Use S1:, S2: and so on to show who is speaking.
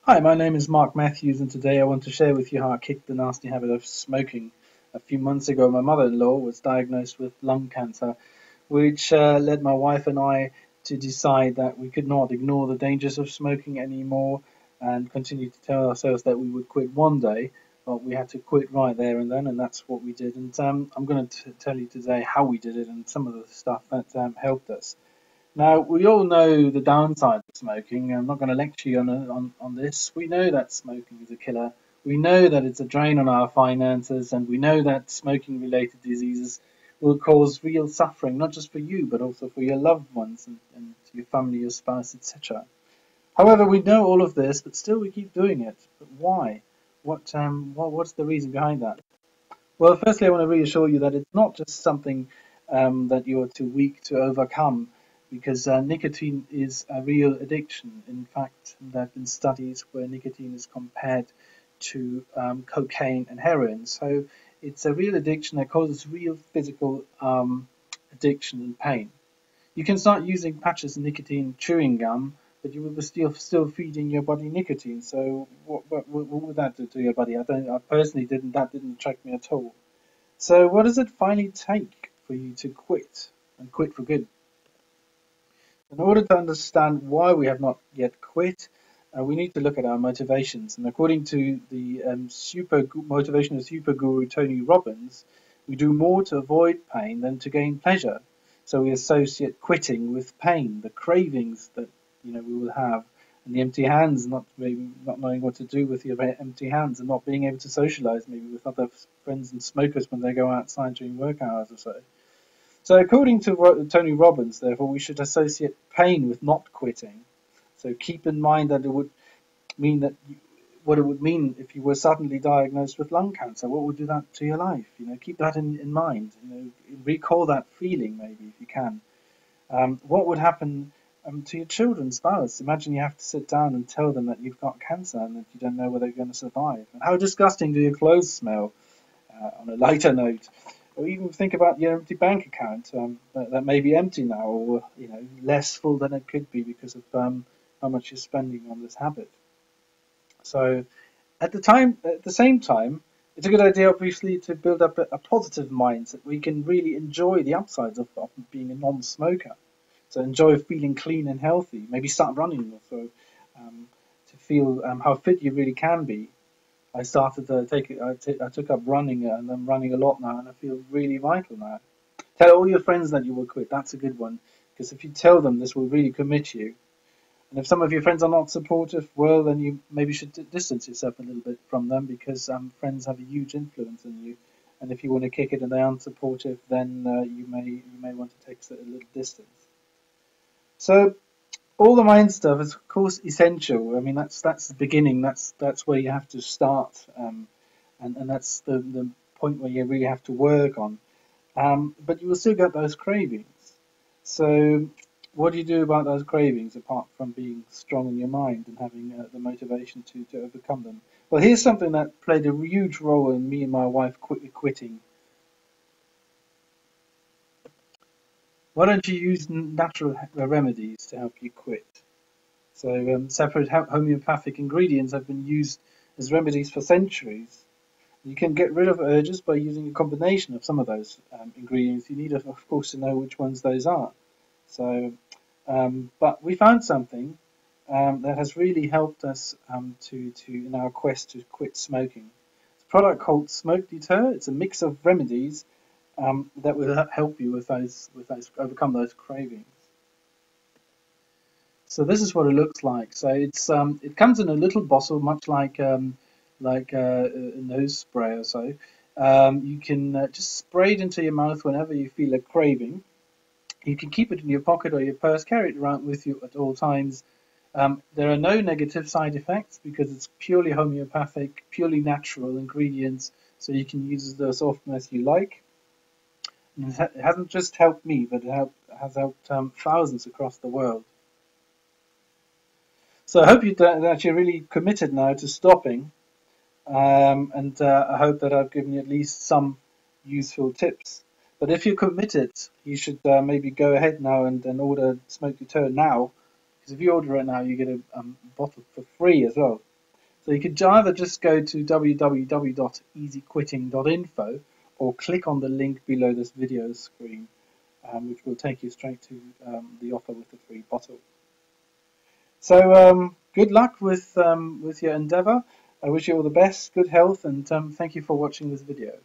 S1: Hi, my name is Mark Matthews, and today I want to share with you how I kicked the nasty habit of smoking. A few months ago, my mother-in-law was diagnosed with lung cancer, which led my wife and I to decide that we could not ignore the dangers of smoking anymore and continue to tell ourselves that we would quit one day, but we had to quit right there and then, and that's what we did. And I'm going to tell you today how we did it and some of the stuff that helped us. Now, we all know the downside of smoking. I'm not going to lecture you on this. We know that smoking is a killer. We know that it's a drain on our finances, and we know that smoking related diseases will cause real suffering, not just for you, but also for your loved ones and your family, your spouse, etc. However, we know all of this, but still we keep doing it. But why? What's the reason behind that? Well, firstly, I want to reassure you that it's not just something that you're too weak to overcome, because nicotine is a real addiction. In fact, there have been studies where nicotine is compared to cocaine and heroin. So it's a real addiction that causes real physical addiction and pain. You can start using patches of nicotine chewing gum, but you will be still feeding your body nicotine. So what would that do to your body? I personally didn't. That didn't attract me at all. So what does it finally take for you to quit and quit for good? In order to understand why we have not yet quit, we need to look at our motivations. And according to the motivational super guru Tony Robbins, we do more to avoid pain than to gain pleasure. So we associate quitting with pain, the cravings that we will have, and the empty hands, not knowing what to do with your empty hands, and not being able to socialize maybe with other friends and smokers when they go outside during work hours or so. So according to Tony Robbins, therefore, we should associate pain with not quitting. So keep in mind that it would mean that what it would mean if you were suddenly diagnosed with lung cancer. What would do that to your life? Keep that in mind. Recall that feeling maybe if you can. What would happen to your children's spouse? Imagine you have to sit down and tell them that you've got cancer and that you don't know whether you're going to survive. And how disgusting do your clothes smell? On a lighter note, or even think about your empty bank account that may be empty now, or less full than it could be because of how much you're spending on this habit. So at the same time, it's a good idea, obviously, to build up a positive mindset where you can really enjoy the upsides of being a non-smoker. So enjoy feeling clean and healthy. Maybe start running, so to feel how fit you really can be. I started to I took up running, and I'm running a lot now, and I feel really vital now. Tell all your friends that you will quit. That's a good one, because if you tell them, this will really commit you. And if some of your friends are not supportive, well, then you maybe should distance yourself a little bit from them, because friends have a huge influence on you. And if you want to kick it and they aren't supportive, then you may want to take a little distance. So all the mind stuff is of course essential. I mean, that's the beginning. That's where you have to start, and that's the point where you really have to work on. But you will still get those cravings. So what do you do about those cravings apart from being strong in your mind and having the motivation to overcome them? Well, here's something that played a huge role in me and my wife quitting. Why don't you use natural remedies to help you quit? So separate homeopathic ingredients have been used as remedies for centuries. You can get rid of urges by using a combination of some of those ingredients. You need, of course, to know which ones those are. So, but we found something that has really helped us in our quest to quit smoking. It's a product called Smoke Deter. It's a mix of remedies that will help you with those overcome those cravings. So this is what it looks like. So it comes in a little bottle, much like a nose spray or so. You can just spray it into your mouth whenever you feel a craving. You can keep it in your pocket or your purse, carry it around with you at all times. There are no negative side effects because it's purely homeopathic, purely natural ingredients, so you can use it as often as you like. And it hasn't just helped me, but has helped thousands across the world. So I hope that you're really committed now to stopping, and I hope that I've given you at least some useful tips. But if you're committed, you should maybe go ahead now and order Smoke Deter now, because if you order it now, you get a bottle for free as well. So you could either just go to www.easyquitting.info or click on the link below this video screen, which will take you straight to the offer with the free bottle. So good luck with your endeavour. I wish you all the best, good health, and thank you for watching this video.